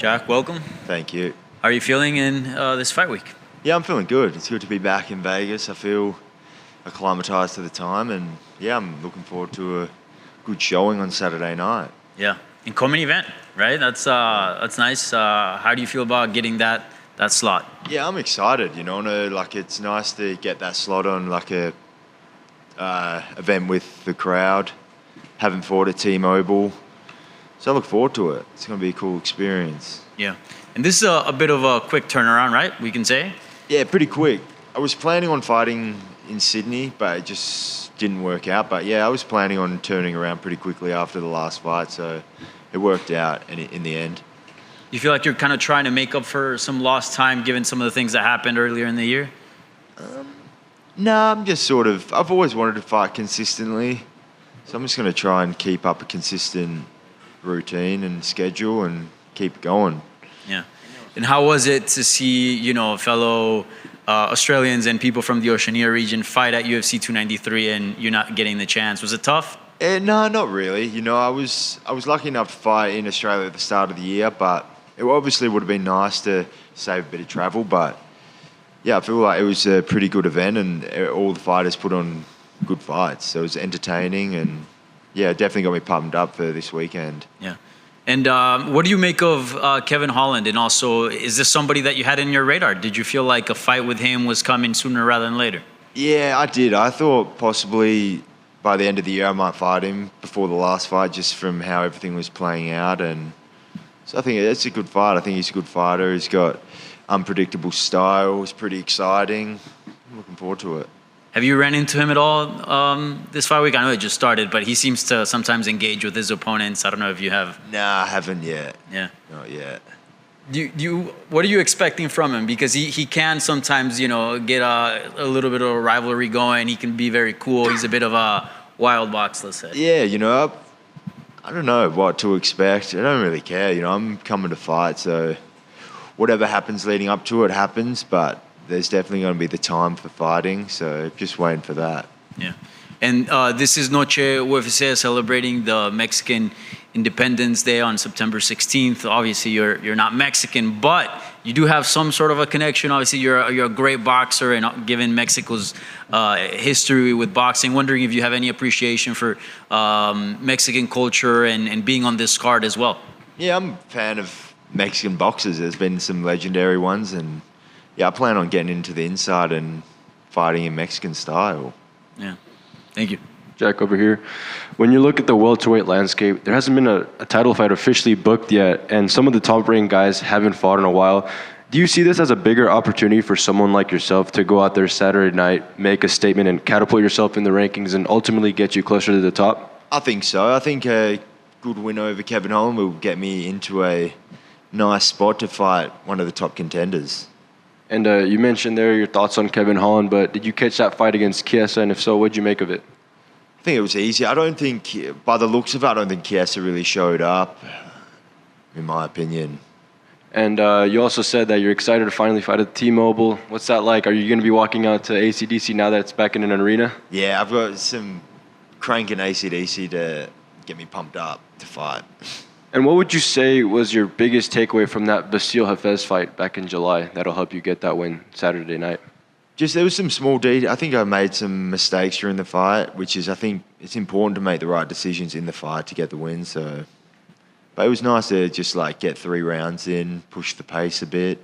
Jack, welcome. Thank you. How are you feeling in this fight week? Yeah, I'm feeling good. It's good to be back in Vegas. I feel acclimatized to the time, and yeah, I'm looking forward to a good showing on Saturday night. Yeah, in co-main event, right? That's nice. How do you feel about getting that slot? Yeah, I'm excited. It's nice to get that slot on like a event with the crowd. Haven't fought at T-Mobile, so I look forward to it. It's going to be a cool experience. Yeah, and this is a bit of a quick turnaround, right? We can say. Yeah, pretty quick. I was planning on fighting in Sydney, but it just didn't work out. But yeah, I was planning on turning around pretty quickly after the last fight, so it worked out in the end. You feel like you're kind of trying to make up for some lost time, given some of the things that happened earlier in the year? No, I'm just I've always wanted to fight consistently, so I'm just going to try and keep up a consistent routine and schedule and keep going. Yeah. And how was it to see, fellow Australians and people from the Oceania region fight at UFC 293 and you're not getting the chance? Was it tough? No, not really. I was lucky enough to fight in Australia at the start of the year, but it obviously would have been nice to save a bit of travel. But yeah, I feel like it was a pretty good event, and all the fighters put on good fights. So it was entertaining, and yeah, it definitely got me pumped up for this weekend. Yeah. And what do you make of Kevin Holland? And also, is this somebody that you had in your radar? Did you feel like a fight with him was coming sooner rather than later? Yeah, I did. I thought possibly by the end of the year I might fight him before the last fight, just from how everything was playing out. And so I think it's a good fight. I think he's a good fighter. He's got unpredictable style. It's pretty exciting. I'm looking forward to it. Have you ran into him at all this fight week? I know it just started, but he seems to sometimes engage with his opponents. I don't know if you have. Nah, I haven't yet. Yeah. Not yet. What are you expecting from him? Because he can sometimes, get a little bit of a rivalry going. He can be very cool. He's a bit of a wild box, let's say. Yeah, I don't know what to expect. I don't really care. I'm coming to fight, so whatever happens leading up to it happens, but there's definitely going to be the time for fighting, so just waiting for that. Yeah. And this is Noche UFC, celebrating the Mexican Independence Day on September 16th. Obviously, you're not Mexican, but you do have some sort of a connection. Obviously, you're a great boxer, and given Mexico's history with boxing, wondering if you have any appreciation for Mexican culture and being on this card as well. Yeah, I'm a fan of Mexican boxers. There's been some legendary ones, and yeah, I plan on getting into the inside and fighting in Mexican style. Yeah. Thank you. Jack over here. When you look at the welterweight landscape, there hasn't been a title fight officially booked yet, and some of the top-ranked guys haven't fought in a while. Do you see this as a bigger opportunity for someone like yourself to go out there Saturday night, make a statement, and catapult yourself in the rankings and ultimately get you closer to the top? I think so. I think a good win over Kevin Holland will get me into a nice spot to fight one of the top contenders. And you mentioned there your thoughts on Kevin Holland, but did you catch that fight against Chiesa, and if so, what did you make of it? I think it was easy. I don't think, by the looks of it, I don't think Chiesa really showed up, in my opinion. And you also said that you're excited to finally fight at T-Mobile. What's that like? Are you going to be walking out to AC/DC now that it's back in an arena? Yeah, I've got some cranking AC/DC to get me pumped up to fight. And what would you say was your biggest takeaway from that Basile Hafez fight back in July that'll help you get that win Saturday night? Just there was some small details. I think I made some mistakes during the fight, which is, I think it's important to make the right decisions in the fight to get the win. So, but it was nice to just get 3 rounds in, push the pace a bit.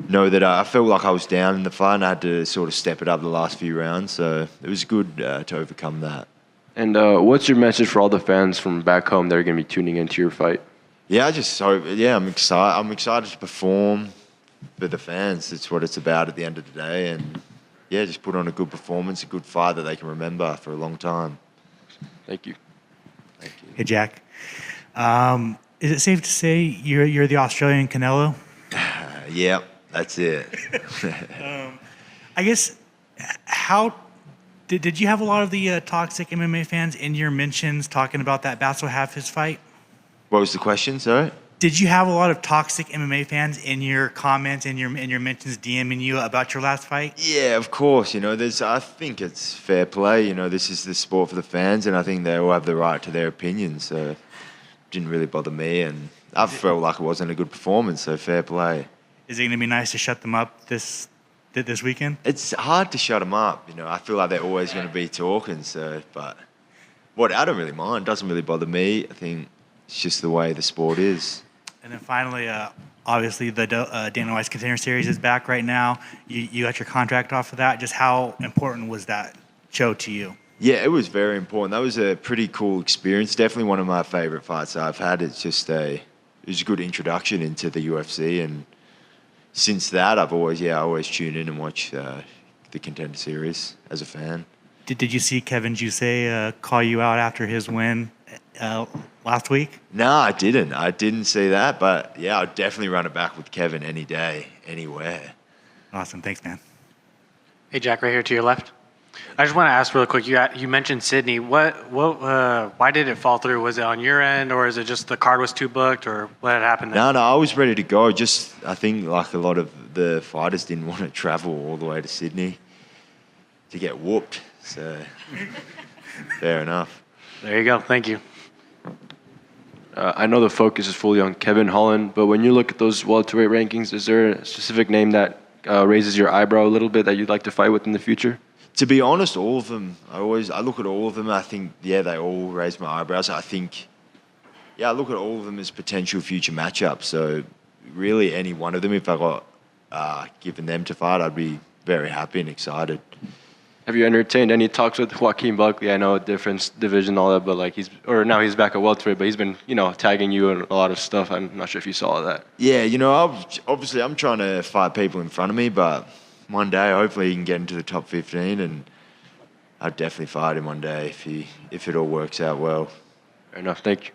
Know that I felt like I was down in the fight and I had to sort of step it up the last few rounds. So it was good to overcome that. And what's your message for all the fans from back home that are going to be tuning into your fight? Yeah, I just hope. Yeah, I'm excited. I'm excited to perform for the fans. It's what it's about at the end of the day, and yeah, just put on a good performance, a good fight that they can remember for a long time. Thank you. Thank you. Hey, Jack. Is it safe to say you're the Australian Canelo? Yeah, that's it. I guess how. Did you have a lot of the toxic MMA fans in your mentions talking about that Basile Hafez fight? What was the question, sorry? Did you have a lot of toxic MMA fans in your comments, in your mentions, DMing you about your last fight? Yeah, of course. I think it's fair play. This is the sport for the fans, and I think they all have the right to their opinions. So it didn't really bother me, and I felt like it wasn't a good performance, so fair play. Is it going to be nice to shut them up this weekend? It's hard to shut them up. I feel like they're always going to be talking. So, but I don't really mind. It doesn't really bother me. I think it's just the way the sport is. And then finally, obviously the Dana White's Contender Series is back right now. You got your contract off of that. Just how important was that show to you? Yeah, it was very important. That was a pretty cool experience. Definitely one of my favorite fights I've had. It was a good introduction into the UFC, and since that, I always tune in and watch the Contender Series as a fan. Did you see Kevin Jusay call you out after his win last week? No, I didn't. I didn't see that, but yeah, I'd definitely run it back with Kevin any day, anywhere. Awesome. Thanks, man. Hey, Jack, right here to your left. I just want to ask real quick. You mentioned Sydney. Why did it fall through? Was it on your end, or is it just the card was too booked, or what had happened there? No, I was ready to go. Just I think like a lot of the fighters didn't want to travel all the way to Sydney to get whooped. So fair enough. There you go. Thank you. I know the focus is fully on Kevin Holland, but when you look at those welterweight rankings, is there a specific name that raises your eyebrow a little bit that you'd like to fight with in the future? To be honest, all of them. I look at all of them. I think they all raise my eyebrows. I think I look at all of them as potential future matchups. So really, any one of them, if I got given them to fight, I'd be very happy and excited. Have you entertained any talks with Joaquin Buckley? I know a different division, all that, but now he's back at welterweight, but he's been tagging you in a lot of stuff. I'm not sure if you saw that. Yeah, obviously I'm trying to fight people in front of me, but one day hopefully he can get into the top 15, and I'd definitely fight him one day if it all works out well. Fair enough. Thank you.